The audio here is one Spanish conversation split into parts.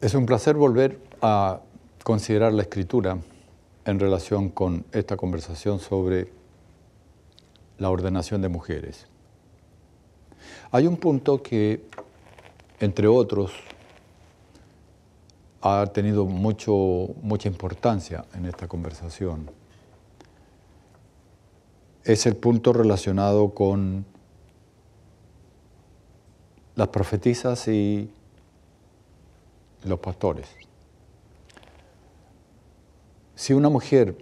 Es un placer volver a considerar la Escritura en relación con esta conversación sobre la ordenación de mujeres. Hay un punto que, entre otros, ha tenido mucha importancia en esta conversación. Es el punto relacionado con las profetisas y los pastores. Si una mujer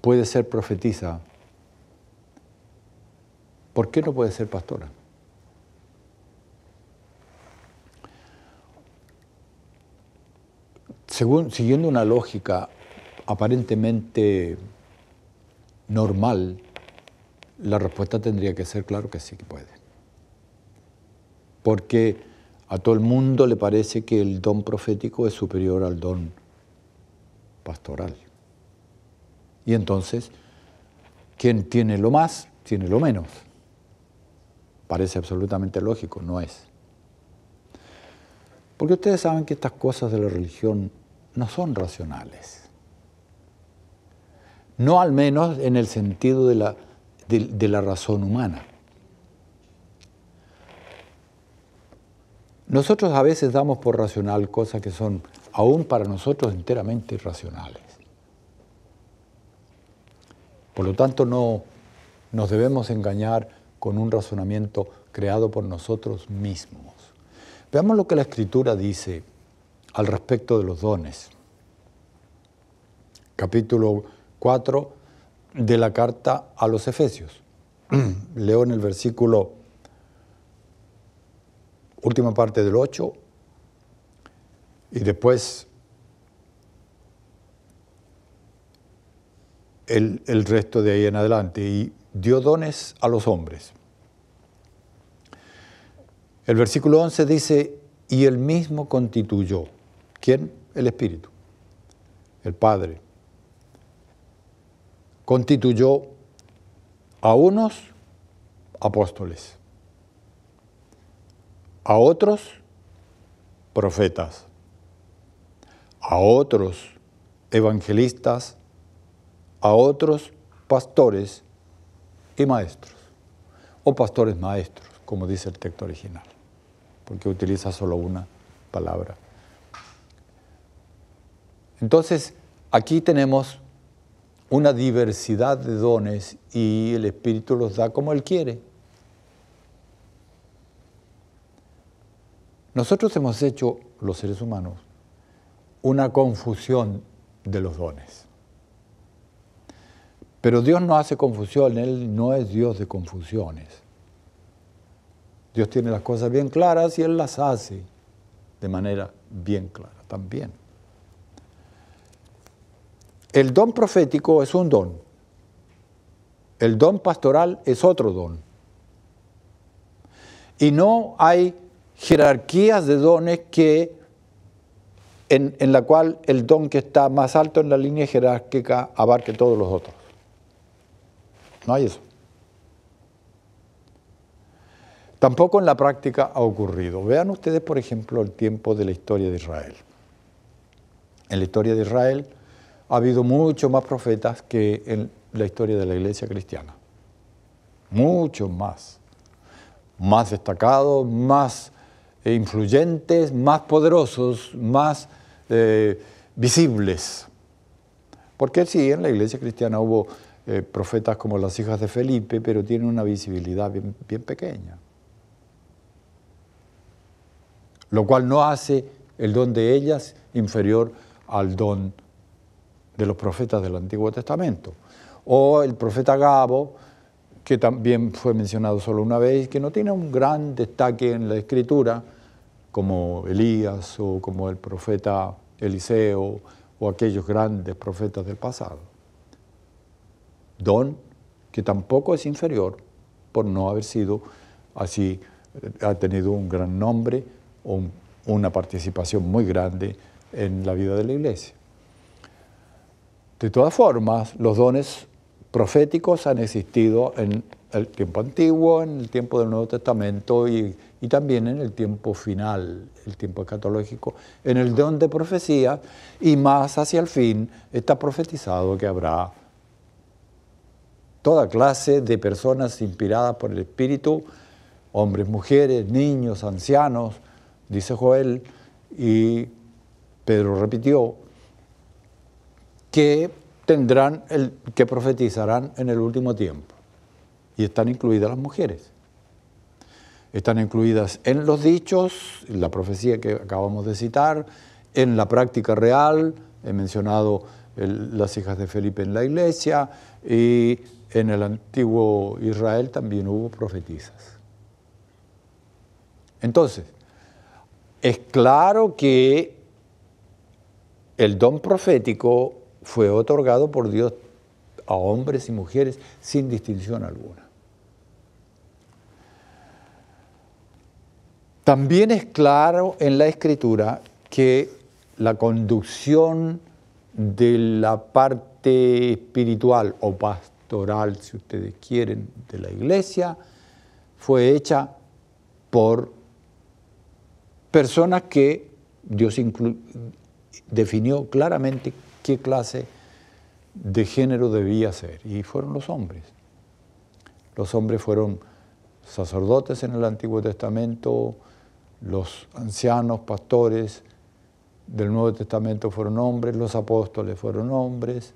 puede ser profetisa, ¿por qué no puede ser pastora? Siguiendo una lógica aparentemente normal, la respuesta tendría que ser claro que sí que puede. Porque a todo el mundo le parece que el don profético es superior al don pastoral. Y entonces, quien tiene lo más, tiene lo menos. Parece absolutamente lógico, no es. Porque ustedes saben que estas cosas de la religión no son racionales. No al menos en el sentido de la razón humana. Nosotros a veces damos por racional cosas que son aún para nosotros enteramente irracionales. Por lo tanto, no nos debemos engañar con un razonamiento creado por nosotros mismos. Veamos lo que la Escritura dice al respecto de los dones. Capítulo 4 de la carta a los Efesios. Leo en el versículo, última parte del 8, y después el resto de ahí en adelante. Y dio dones a los hombres. El versículo 11 dice, y él mismo constituyó. ¿Quién? El Espíritu, el Padre. Constituyó a unos apóstoles, a otros profetas, a otros evangelistas, a otros pastores y maestros, o pastores maestros, como dice el texto original, porque utiliza solo una palabra. Entonces, aquí tenemos una diversidad de dones y el Espíritu los da como Él quiere. Nosotros hemos hecho, los seres humanos, una confusión de los dones. Pero Dios no hace confusión, Él no es Dios de confusiones. Dios tiene las cosas bien claras y Él las hace de manera bien clara también. El don profético es un don. El don pastoral es otro don. Y no hay jerarquías de dones en la cual el don que está más alto en la línea jerárquica abarque todos los otros. No hay eso. Tampoco en la práctica ha ocurrido. Vean ustedes, por ejemplo, el tiempo de la historia de Israel. En la historia de Israel ha habido muchos más profetas que en la historia de la iglesia cristiana. Muchos más. Más destacados, más influyentes, más poderosos, más visibles. Porque sí, en la iglesia cristiana hubo profetas como las hijas de Felipe, pero tienen una visibilidad bien pequeña. Lo cual no hace el don de ellas inferior al don de los profetas del Antiguo Testamento. O el profeta Agabo, que también fue mencionado solo una vez, que no tiene un gran destaque en la Escritura, como Elías o como el profeta Eliseo o aquellos grandes profetas del pasado. Don que tampoco es inferior por no haber sido así, ha tenido un gran nombre o una participación muy grande en la vida de la iglesia. De todas formas, los dones proféticos han existido en el tiempo antiguo, en el tiempo del Nuevo Testamento y también en el tiempo final, el tiempo escatológico, en el don de profecía, y más hacia el fin está profetizado que habrá toda clase de personas inspiradas por el Espíritu, hombres, mujeres, niños, ancianos, dice Joel, y Pedro repitió, que que profetizarán en el último tiempo. Y están incluidas las mujeres. Están incluidas en los dichos, en la profecía que acabamos de citar, en la práctica real, he mencionado las hijas de Felipe en la iglesia, y en el antiguo Israel también hubo profetisas. Entonces, es claro que el don profético fue otorgado por Dios a hombres y mujeres sin distinción alguna. También es claro en la Escritura que la conducción de la parte espiritual o pastoral, si ustedes quieren, de la iglesia, fue hecha por personas que Dios definió claramente qué clase de género debía ser, y fueron los hombres. Los hombres fueron sacerdotes en el Antiguo Testamento, los ancianos, pastores del Nuevo Testamento fueron hombres, los apóstoles fueron hombres.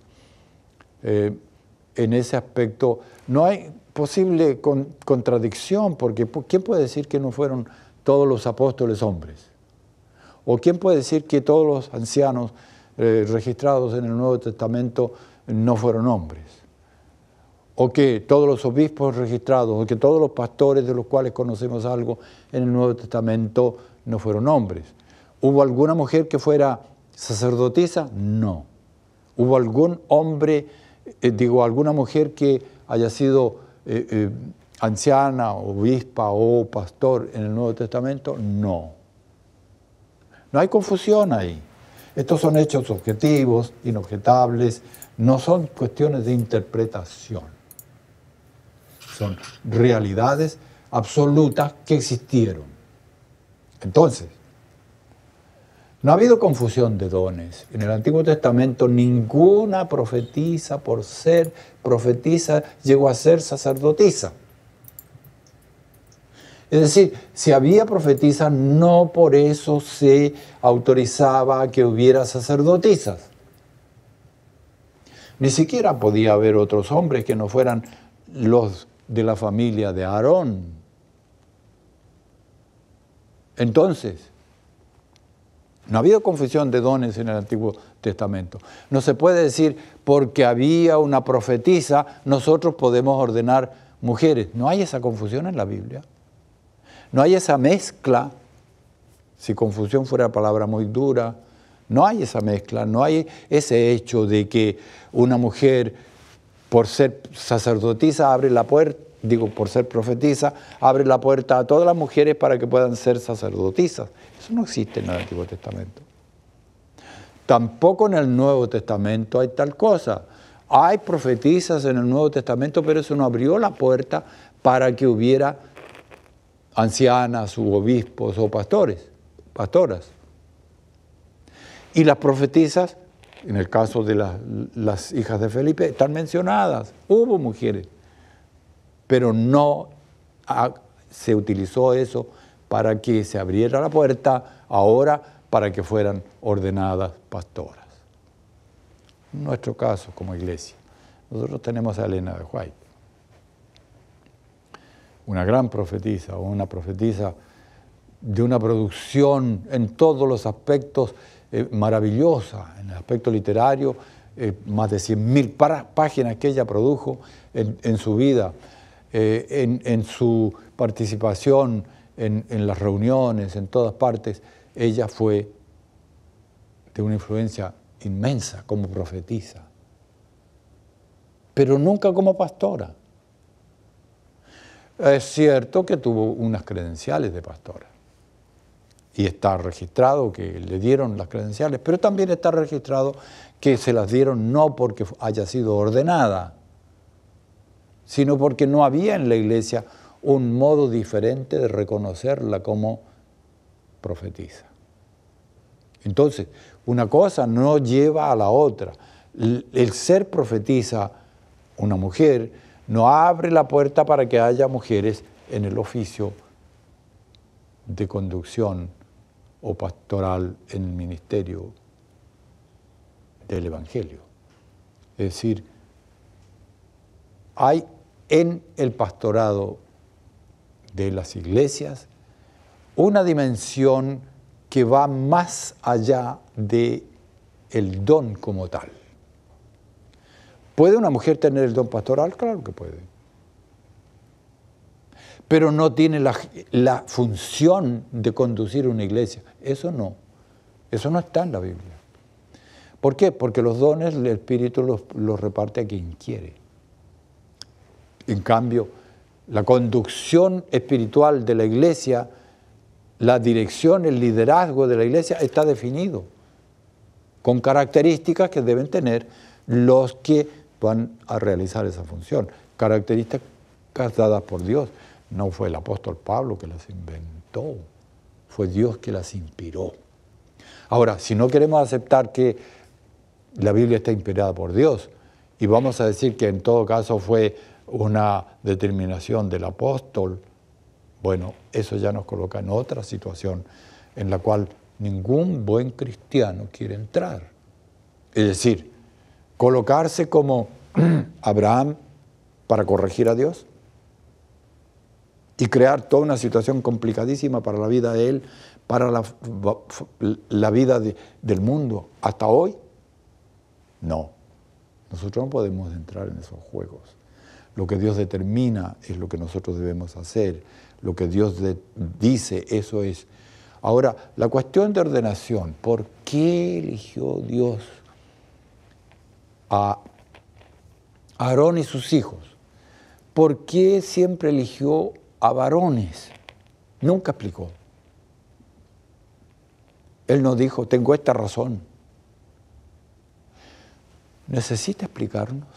En ese aspecto no hay posible contradicción, porque ¿quién puede decir que no fueron todos los apóstoles hombres? ¿O quién puede decir que todos los ancianos registrados en el Nuevo Testamento no fueron hombres? O que todos los obispos registrados, o que todos los pastores de los cuales conocemos algo en el Nuevo Testamento no fueron hombres. ¿Hubo alguna mujer que fuera sacerdotisa? No. ¿Hubo algún hombre, alguna mujer que haya sido anciana, obispa o pastor en el Nuevo Testamento? No. No hay confusión ahí. Estos son hechos objetivos, inobjetables, no son cuestiones de interpretación. Son realidades absolutas que existieron. Entonces, no ha habido confusión de dones. En el Antiguo Testamento ninguna profetisa, por ser profetisa, llegó a ser sacerdotisa. Es decir, si había profetisa, no por eso se autorizaba que hubiera sacerdotisas. Ni siquiera podía haber otros hombres que no fueran los de la familia de Aarón. Entonces, no ha habido confusión de dones en el Antiguo Testamento. No se puede decir, porque había una profetisa, nosotros podemos ordenar mujeres. No hay esa confusión en la Biblia. No hay esa mezcla, si confusión fuera palabra muy dura, no hay esa mezcla, no hay ese hecho de que una mujer, por ser sacerdotisa, abre la puerta, por ser profetisa, abre la puerta a todas las mujeres para que puedan ser sacerdotisas. Eso no existe en el Antiguo Testamento. Tampoco en el Nuevo Testamento hay tal cosa. Hay profetisas en el Nuevo Testamento, pero eso no abrió la puerta para que hubiera ancianas u obispos o pastoras. Y las profetisas, en el caso de las hijas de Felipe, están mencionadas. Hubo mujeres, pero no se utilizó eso para que se abriera la puerta ahora para que fueran ordenadas pastoras. En nuestro caso, como iglesia, nosotros tenemos a Elena de White, una gran profetisa, o una profetisa de una producción en todos los aspectos maravillosa, en el aspecto literario, más de 100.000 páginas que ella produjo en su vida, en su participación en las reuniones, en todas partes. Ella fue de una influencia inmensa como profetisa, pero nunca como pastora. Es cierto que tuvo unas credenciales de pastora, y está registrado que le dieron las credenciales, pero también está registrado que se las dieron no porque haya sido ordenada, sino porque no había en la iglesia un modo diferente de reconocerla como profetisa. Entonces, una cosa no lleva a la otra. El ser profetisa, una mujer, no abre la puerta para que haya mujeres en el oficio de conducción o pastoral en el ministerio del Evangelio. Es decir, hay en el pastorado de las iglesias una dimensión que va más allá del don como tal. ¿Puede una mujer tener el don pastoral? Claro que puede. Pero no tiene la función de conducir una iglesia. Eso no está en la Biblia. ¿Por qué? Porque los dones el Espíritu los reparte a quien quiere. En cambio, la conducción espiritual de la iglesia, la dirección, el liderazgo de la iglesia está definido con características que deben tener los que van a realizar esa función. Características dadas por Dios. No fue el apóstol Pablo que las inventó, fue Dios que las inspiró. Ahora, si no queremos aceptar que la Biblia está inspirada por Dios y vamos a decir que en todo caso fue una determinación del apóstol, bueno, eso ya nos coloca en otra situación en la cual ningún buen cristiano quiere entrar. Es decir, colocarse como Abraham para corregir a Dios y crear toda una situación complicadísima para la vida de él, para la vida del mundo hasta hoy. No, nosotros no podemos entrar en esos juegos. Lo que Dios determina es lo que nosotros debemos hacer. Lo que Dios dice, eso es. Ahora, la cuestión de ordenación, ¿por qué eligió Dios a Aarón y sus hijos? ¿Por qué siempre eligió a varones? Nunca explicó. Él nos dijo, tengo esta razón. ¿Necesita explicarnos?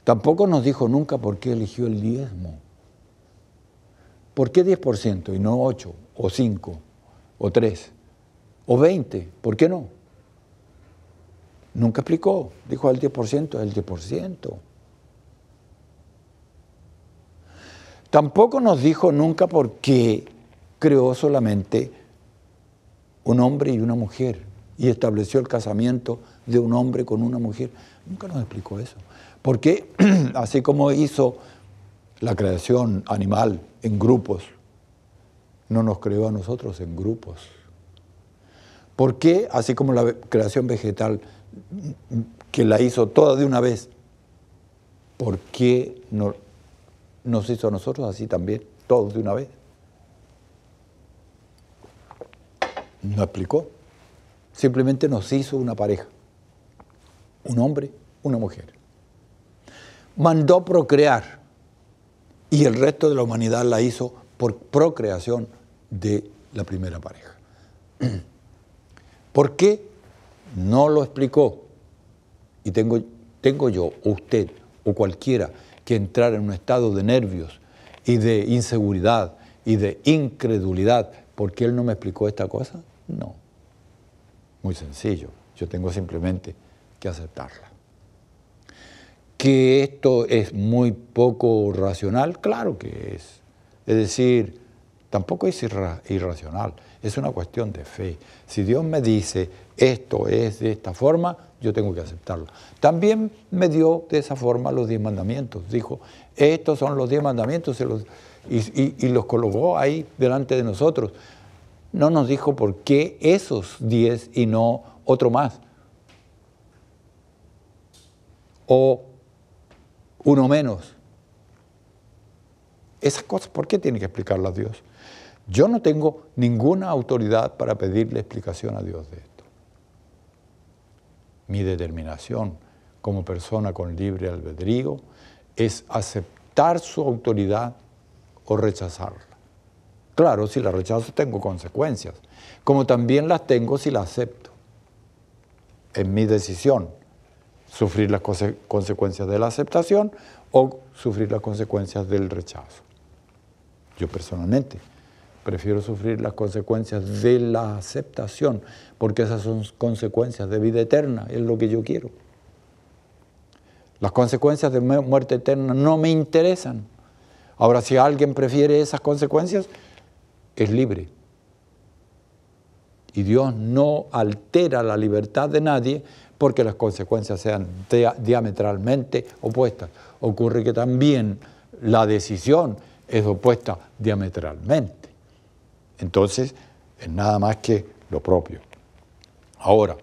Tampoco nos dijo nunca por qué eligió el diezmo. ¿Por qué 10% y no 8, o 5, o 3, o 20? ¿Por qué no? Nunca explicó. Dijo el 10%, el 10%. Tampoco nos dijo nunca por qué creó solamente un hombre y una mujer y estableció el casamiento de un hombre con una mujer. Nunca nos explicó eso. ¿Por qué? Así como hizo la creación animal en grupos, no nos creó a nosotros en grupos. ¿Por qué? Así como la creación vegetal, que la hizo toda de una vez, ¿por qué no nos hizo a nosotros así también, todos de una vez? No explicó. Simplemente nos hizo una pareja, un hombre, una mujer. Mandó procrear y el resto de la humanidad la hizo por procreación de la primera pareja. ¿Por qué? No lo explicó. Y tengo yo, o usted, o cualquiera, que entrar en un estado de nervios y de inseguridad y de incredulidad. ¿Por qué él no me explicó esta cosa? No. Muy sencillo. Yo tengo simplemente que aceptarla. ¿Que esto es muy poco racional? Claro que es. Es decir, tampoco es irracional, es una cuestión de fe. Si Dios me dice, esto es de esta forma, yo tengo que aceptarlo. También me dio de esa forma los 10 mandamientos. Dijo, estos son los 10 mandamientos y los colocó ahí delante de nosotros. No nos dijo por qué esos 10 y no otro más. O uno menos. Esas cosas, ¿por qué tiene que explicarlas Dios? Yo no tengo ninguna autoridad para pedirle explicación a Dios de esto. Mi determinación como persona con libre albedrío es aceptar su autoridad o rechazarla. Claro, si la rechazo tengo consecuencias, como también las tengo si la acepto. Es mi decisión. sufrir las consecuencias de la aceptación o sufrir las consecuencias del rechazo. Yo personalmente prefiero sufrir las consecuencias de la aceptación, porque esas son consecuencias de vida eterna, es lo que yo quiero. Las consecuencias de muerte eterna no me interesan. Ahora, si alguien prefiere esas consecuencias, es libre. Y Dios no altera la libertad de nadie porque las consecuencias sean diametralmente opuestas. Ocurre que también la decisión es opuesta diametralmente. Entonces, es nada más que lo propio. Ahora,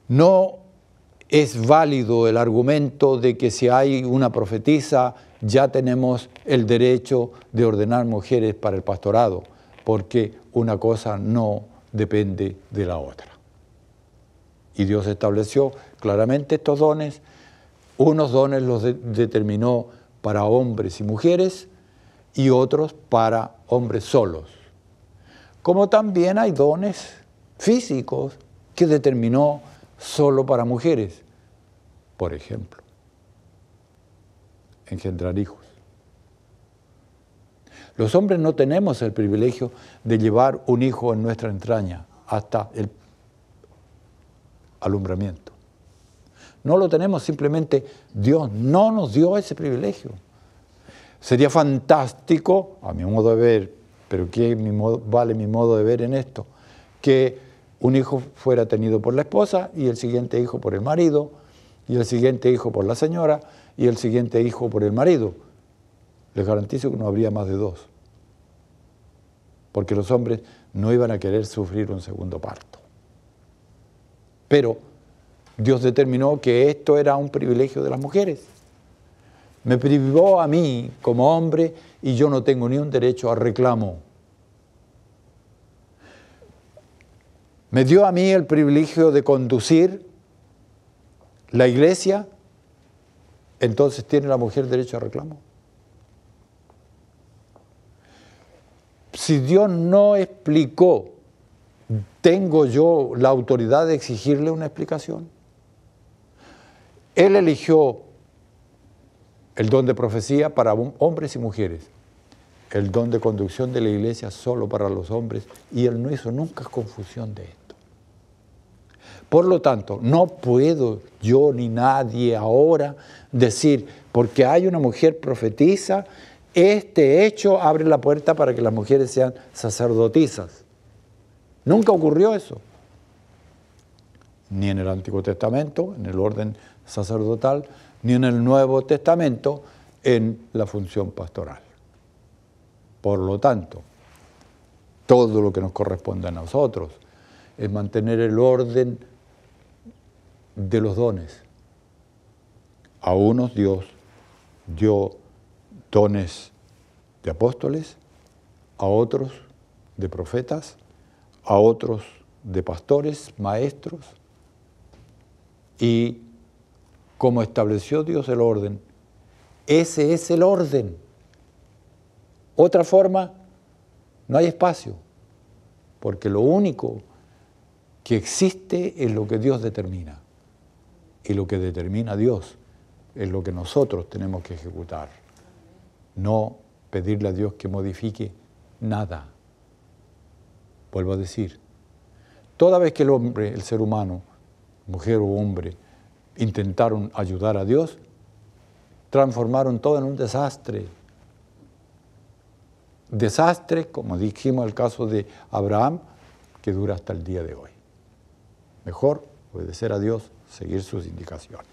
no es válido el argumento de que si hay una profetisa, ya tenemos el derecho de ordenar mujeres para el pastorado, porque una cosa no depende de la otra. Y Dios estableció claramente estos dones. Unos dones los determinó para hombres y mujeres y otros para hombres solos. Como también hay dones físicos que determinó solo para mujeres. Por ejemplo, engendrar hijos. Los hombres no tenemos el privilegio de llevar un hijo en nuestra entraña hasta el alumbramiento. No lo tenemos, simplemente Dios no nos dio ese privilegio. Sería fantástico, a mi modo de ver, pero ¿qué vale mi modo de ver en esto? Que un hijo fuera tenido por la esposa y el siguiente hijo por el marido, y el siguiente hijo por la señora, y el siguiente hijo por el marido. Les garantizo que no habría más de 2. Porque los hombres no iban a querer sufrir un segundo parto. Pero Dios determinó que esto era un privilegio de las mujeres. Me privó a mí como hombre y yo no tengo ni un derecho a reclamo. Me dio a mí el privilegio de conducir la iglesia, entonces ¿tiene la mujer derecho a reclamo? Si Dios no explicó, ¿tengo yo la autoridad de exigirle una explicación? Él eligió el don de profecía para hombres y mujeres, el don de conducción de la iglesia solo para los hombres, y Él no hizo nunca confusión de esto. Por lo tanto, no puedo yo ni nadie ahora decir, porque hay una mujer profetisa, este hecho abre la puerta para que las mujeres sean sacerdotisas. Nunca ocurrió eso. Ni en el Antiguo Testamento, en el orden sacerdotal, ni en el Nuevo Testamento, en la función pastoral. Por lo tanto, todo lo que nos corresponde a nosotros es mantener el orden de los dones. A unos Dios dio dones de apóstoles, a otros de profetas, a otros de pastores, maestros, y como estableció Dios el orden, ese es el orden. Otra forma, no hay espacio, porque lo único que existe es lo que Dios determina, y lo que determina Dios es lo que nosotros tenemos que ejecutar, no pedirle a Dios que modifique nada. Vuelvo a decir, toda vez que el hombre, el ser humano, mujer o hombre, intentaron ayudar a Dios, transformaron todo en un desastre. Desastre, como dijimos en el caso de Abraham, que dura hasta el día de hoy. Mejor obedecer a Dios, seguir sus indicaciones.